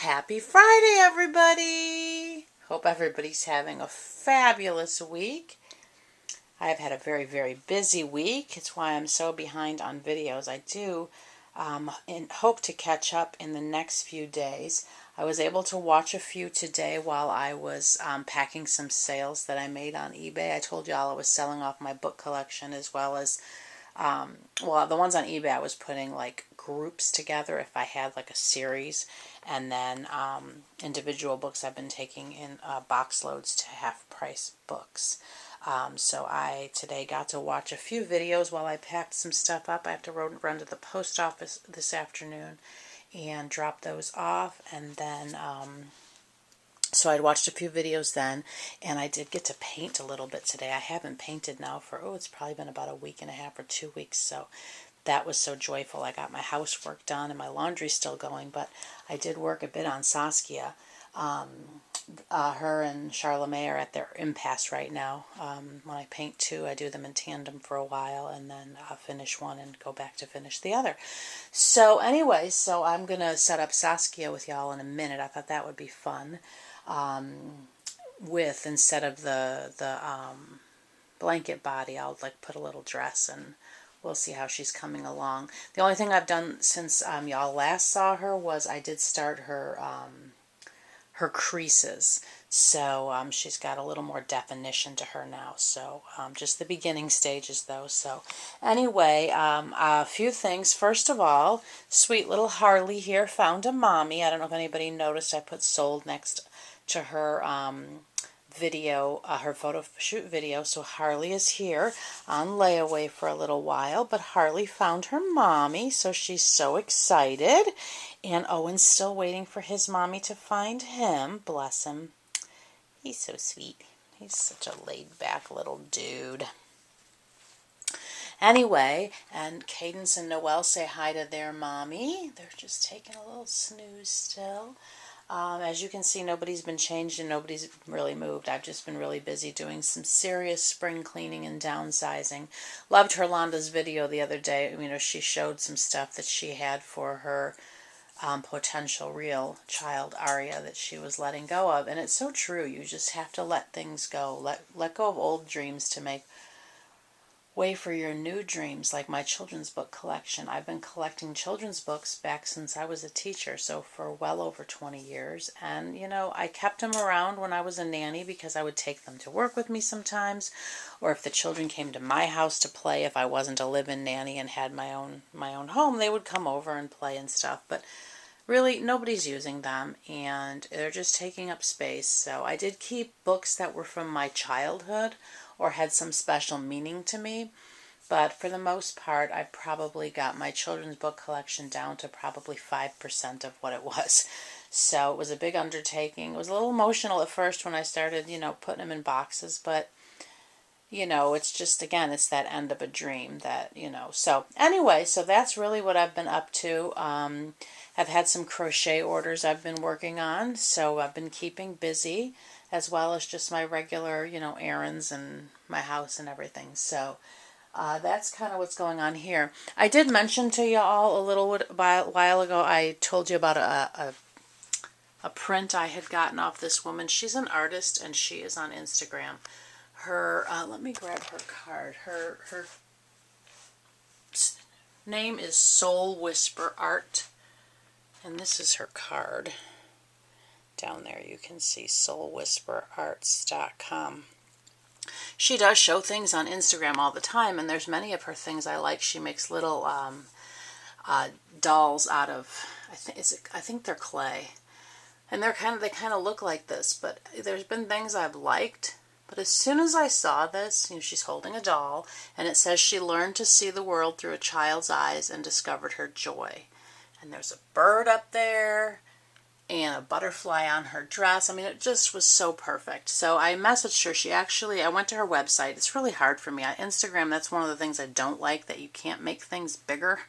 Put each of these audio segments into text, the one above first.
Happy Friday, everybody! Hope everybody's having a fabulous week. I've had a very, very busy week. It's why I'm so behind on videos. I do and hope to catch up in the next few days. I was able to watch a few today while I was packing some sales that I made on eBay. I told y'all I was selling off my book collection as well as well, the ones on eBay I was putting like groups together if I had like a series, and then individual books I've been taking in box loads to half price books. So I today got to watch a few videos while I packed some stuff up. I have to run to the post office this afternoon and drop those off, and then so I'd watched a few videos then, and I did get to paint a little bit today. I haven't painted now for, it's probably been about a week and a half or 2 weeks, so that was so joyful. I got my housework done, and my laundry's still going, but I did work a bit on Saskia. Her and Charlemagne are at their impasse right now. When I paint two, I do them in tandem for a while, and then I'll finish one and go back to finish the other. So anyway, so I'm going to set up Saskia with y'all in a minute. I thought that would be fun. With, instead of the blanket body, I'll like put a little dress, and we'll see how she's coming along. The only thing I've done since y'all last saw her was I did start her creases. So she's got a little more definition to her now. So just the beginning stages though. So anyway, a few things. First of all, sweet little Harley here found a mommy. I don't know if anybody noticed I put sold next to her video, her photo shoot video. So Harley is here on layaway for a little while, but Harley found her mommy, so she's so excited. And Owen's still waiting for his mommy to find him. Bless him. He's so sweet. He's such a laid-back little dude. Anyway, and Cadence and Noelle say hi to their mommy. They're just taking a little snooze still. As you can see, nobody's been changed and nobody's really moved. I've just been really busy doing some serious spring cleaning and downsizing. Loved Herlanda's video the other day. You know, she showed some stuff that she had for her potential real child, Aria, that she was letting go of. And it's so true. You just have to let things go. Let go of old dreams to make way for your new dreams, like my children's book collection. I've been collecting children's books back since I was a teacher, so for well over 20 years. And, you know, I kept them around when I was a nanny because I would take them to work with me sometimes, or if the children came to my house to play, if I wasn't a live-in nanny and had my own home, they would come over and play and stuff. But really, nobody's using them, and they're just taking up space. So I did keep books that were from my childhood or had some special meaning to me. But for the most part, I probably got my children's book collection down to probably 5% of what it was. So it was a big undertaking. It was a little emotional at first when I started, you know, putting them in boxes. But, you know, it's just, again, it's that end of a dream that, you know. So anyway, so that's really what I've been up to. I've had some crochet orders I've been working on. So I've been keeping busy, as well as just my regular, you know, errands and my house and everything. So that's kind of what's going on here. I did mention to you all a little while ago, I told you about a print I had gotten off this woman. She's an artist, and she is on Instagram. Her, let me grab her card. Her name is Soul Whisper Art, and this is her card. Down there you can see soulwhisperarts.com. She does show things on Instagram all the time, and there's many of her things I like. She makes little dolls out of, I think they're clay, and they kind of look like this. But there's been things I've liked, but as soon as I saw this, you know, she's holding a doll, and it says she learned to see the world through a child's eyes and discovered her joy. And there's a bird up there and a butterfly on her dress. I mean, it just was so perfect. So I messaged her. I went to her website. It's really hard for me. Instagram, that's one of the things I don't like, that you can't make things bigger.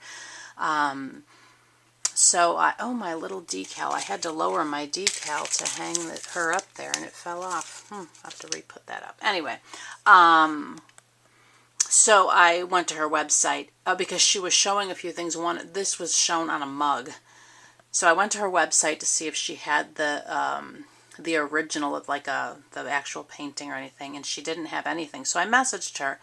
So my little decal. I had to lower my decal to hang her up there, and it fell off. I have to re-put that up. Anyway, so I went to her website because she was showing a few things. This was shown on a mug. So I went to her website to see if she had the original of like the actual painting or anything, and she didn't have anything. So I messaged her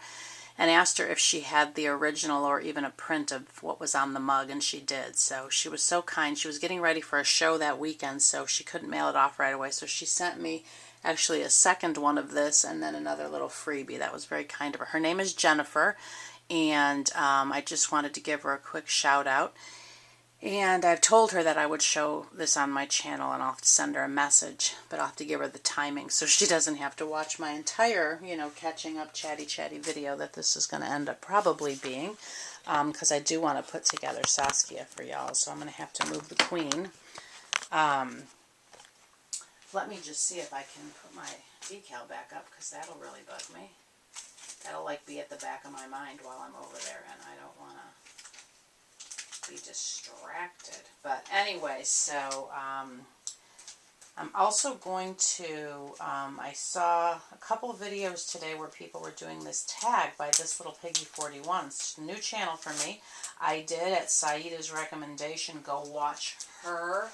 and asked her if she had the original or even a print of what was on the mug, and she did. So she was so kind. She was getting ready for a show that weekend, so she couldn't mail it off right away. So she sent me actually a second one of this and then another little freebie. That was very kind of her. Her name is Jennifer, and I just wanted to give her a quick shout out. And I've told her that I would show this on my channel, and I'll have to send her a message, but I'll have to give her the timing so she doesn't have to watch my entire, catching up chatty video that this is going to end up probably being, because I do want to put together Saskia for y'all, so I'm going to have to move the queen. Let me just see if I can put my decal back up, because that'll really bug me. That'll be at the back of my mind while I'm over there, and I don't want to be distracted. But anyway, so I'm also going to, I saw a couple of videos today where people were doing this tag by this little Piggy 41. It's a new channel for me. I did, at Saida's recommendation, go watch her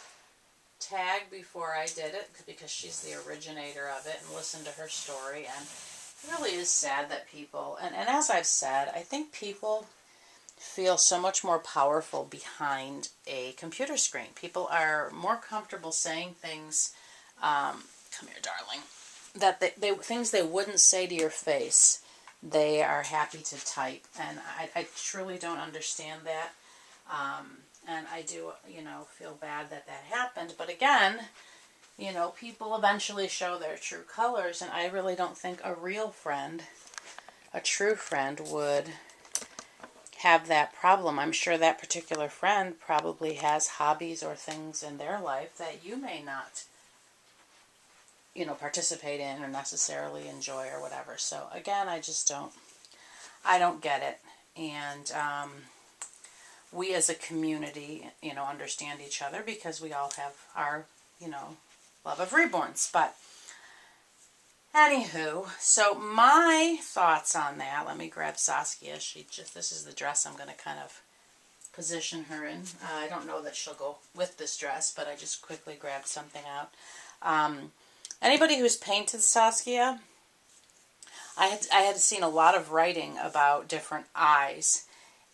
tag before I did it, because she's the originator of it, and listen to her story. And it really is sad that people, and as I've said, I think people feel so much more powerful behind a computer screen. People are more comfortable saying things, come here, darling, that they things they wouldn't say to your face, they are happy to type. And I truly don't understand that. And I do, feel bad that happened. But again, people eventually show their true colors, and I really don't think a real friend, a true friend, would have that problem. I'm sure that particular friend probably has hobbies or things in their life that you may not, participate in or necessarily enjoy or whatever. So again, I don't get it. And we as a community, understand each other because we all have our, love of reborns. But anywho, so my thoughts on that, let me grab Saskia. This is the dress I'm going to kind of position her in. I don't know that she'll go with this dress, but I just quickly grabbed something out. Anybody who's painted Saskia, I had seen a lot of writing about different eyes,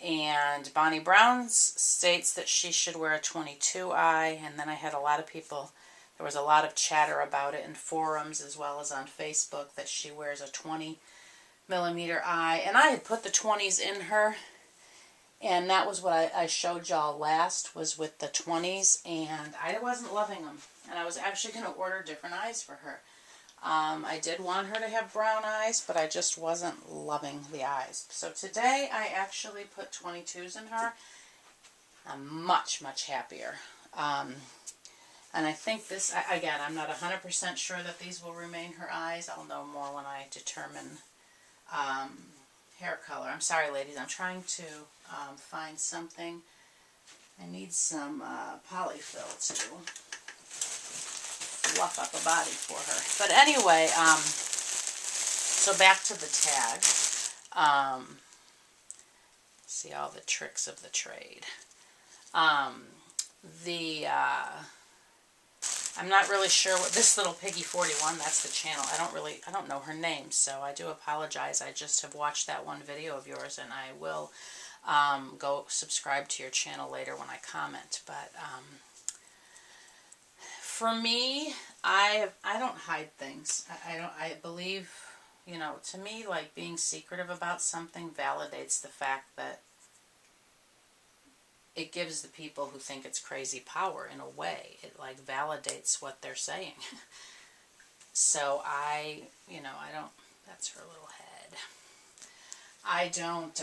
and Bonnie Brown states that she should wear a 22 eye, and then I had a lot of people. There was a lot of chatter about it in forums as well as on Facebook that she wears a 20 millimeter eye. And I had put the 20s in her, and that was what I showed y'all last, was with the 20s, and I wasn't loving them. And I was actually going to order different eyes for her. I did want her to have brown eyes, but I just wasn't loving the eyes. So today I actually put 22s in her. I'm much, much happier. And I think this, again, I'm not 100% sure that these will remain her eyes. I'll know more when I determine hair color. I'm sorry, ladies. I'm trying to find something. I need some polyfill to fluff up a body for her. But anyway, so back to the tag. See all the tricks of the trade. I'm not really sure what this little Piggy 41, that's the channel. I don't know her name, so I do apologize. I just have watched that one video of yours, and I will go subscribe to your channel later when I comment. But for me, I don't hide things. I believe, to me, being secretive about something validates the fact that it gives the people who think it's crazy power in a way. It validates what they're saying. So I don't, that's her little head. I don't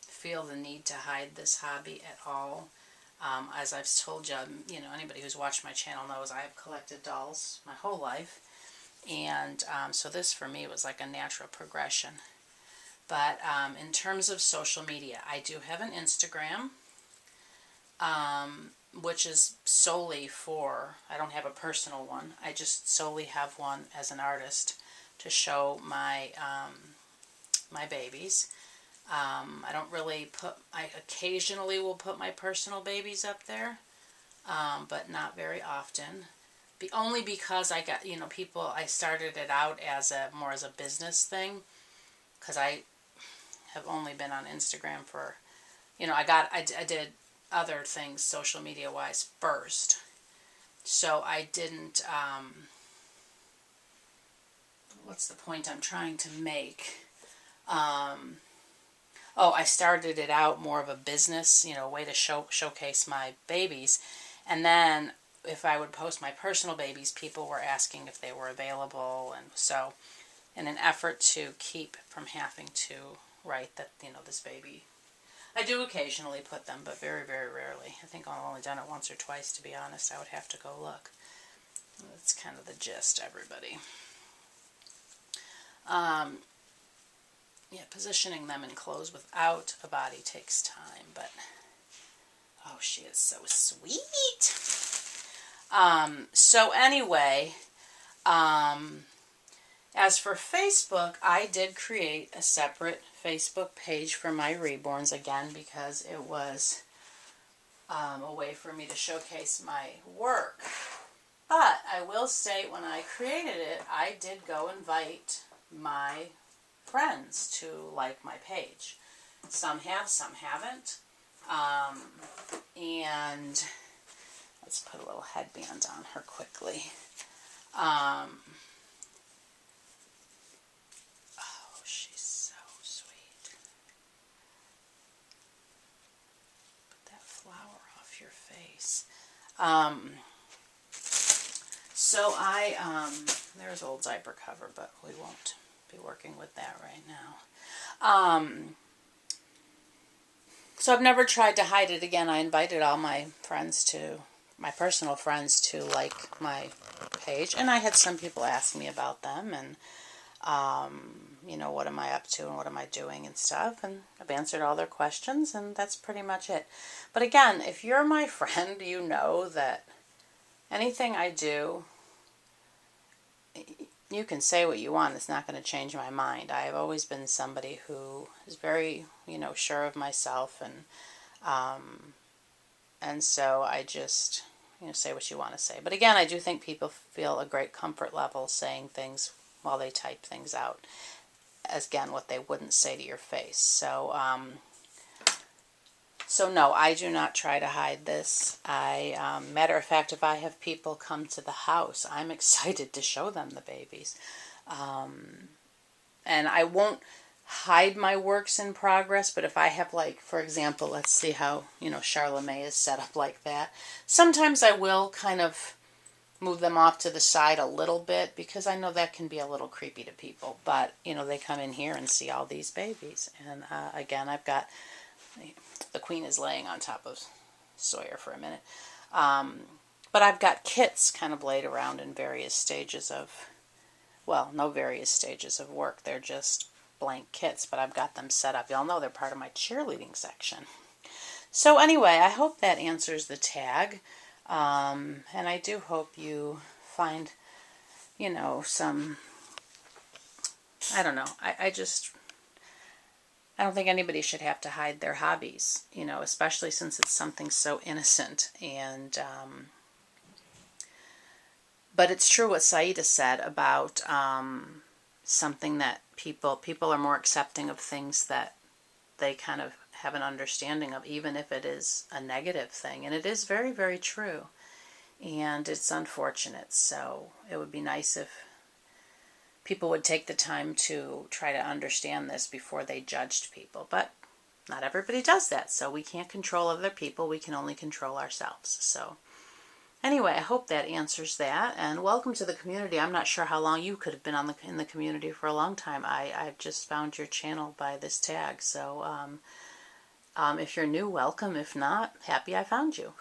feel the need to hide this hobby at all. As I've told you, anybody who's watched my channel knows I have collected dolls my whole life. And so this for me was like a natural progression. But in terms of social media, I do have an Instagram, which is solely for, I don't have a personal one. I just solely have one as an artist to show my my babies. I don't really I occasionally will put my personal babies up there, but not very often. Only because I got, people, I started it out as more as a business thing, because I have only been on Instagram for, I did other things social media wise first. So I didn't, what's the point I'm trying to make? I started it out more of a business, a way to showcase my babies. And then if I would post my personal babies, people were asking if they were available. And so in an effort to keep from having to write that, this baby, I do occasionally put them, but very, very rarely. I think I've only done it once or twice, to be honest. I would have to go look. That's kind of the gist, everybody. Yeah, positioning them in clothes without a body takes time, but oh, she is so sweet. So anyway, as for Facebook, I did create a separate Facebook page for my reborns, again, because it was a way for me to showcase my work. But I will say, when I created it, I did go invite my friends to like my page. Some have, some haven't. And let's put a little headband on her quickly. Oh, she's so sweet. Put that flower off your face. So there's old diaper cover, but we won't be working with that right now. So I've never tried to hide it again. I invited all my personal friends to like my page, and I had some people ask me about them, and what am I up to and what am I doing and stuff, and I've answered all their questions, and that's pretty much it. But again, if you're my friend, you know that anything I do, you can say what you want. It's not going to change my mind. I have always been somebody who is very, sure of myself, and so I just, say what you want to say. But again, I do think people feel a great comfort level saying things while they type things out, as again, what they wouldn't say to your face. So no, I do not try to hide this. Matter of fact, if I have people come to the house, I'm excited to show them the babies. And I won't hide my works in progress, but if I have, like, for example, let's see how, Charlemagne is set up like that. Sometimes I will kind of move them off to the side a little bit, because I know that can be a little creepy to people. But, they come in here and see all these babies. And again, I've got... The queen is laying on top of Sawyer for a minute. But I've got kits kind of laid around in various stages of, well, no various stages of work. They're just blank kits, but I've got them set up. Y'all know they're part of my cheerleading section. So anyway, I hope that answers the tag. And I do hope you find, some, I don't know, I don't think anybody should have to hide their hobbies, especially since it's something so innocent. And but it's true what Saida said about something that people are more accepting of things that they kind of have an understanding of, even if it is a negative thing. And it is very, very true. And it's unfortunate. So it would be nice if people would take the time to try to understand this before they judged people. But not everybody does that, so we can't control other people. We can only control ourselves. So anyway, I hope that answers that. And welcome to the community. I'm not sure how long you could have been in the community for a long time. I've just found your channel by this tag. So if you're new, welcome. If not, happy I found you.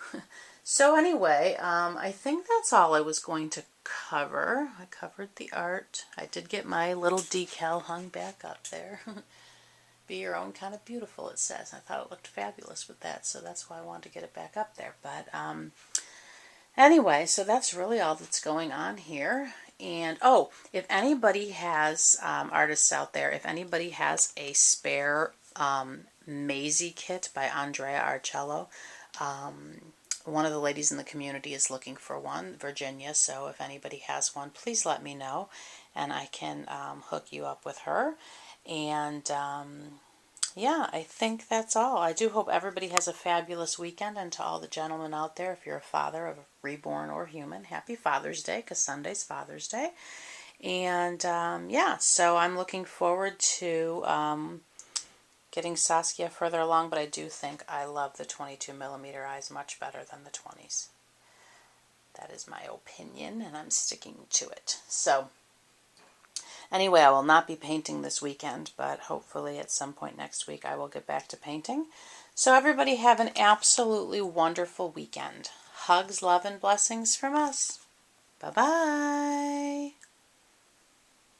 So anyway, I think that's all I was going to cover. I covered the art. I did get my little decal hung back up there. Be your own kind of beautiful, it says. I thought it looked fabulous with that, so that's why I wanted to get it back up there. But anyway, so that's really all that's going on here. And if anybody has, artists out there, if anybody has a spare Maisie kit by Andrea Arcello. One of the ladies in the community is looking for one, Virginia, so if anybody has one, please let me know, and I can hook you up with her. And yeah, I think that's all. I do hope everybody has a fabulous weekend, and to all the gentlemen out there, if you're a father of a reborn or human, happy Father's Day, because Sunday's Father's Day. And yeah, so I'm looking forward to getting Saskia further along, but I do think I love the 22 millimeter eyes much better than the 20s. That is my opinion, and I'm sticking to it. So anyway, I will not be painting this weekend, but hopefully at some point next week I will get back to painting. So everybody have an absolutely wonderful weekend. Hugs, love, and blessings from us. Bye-bye.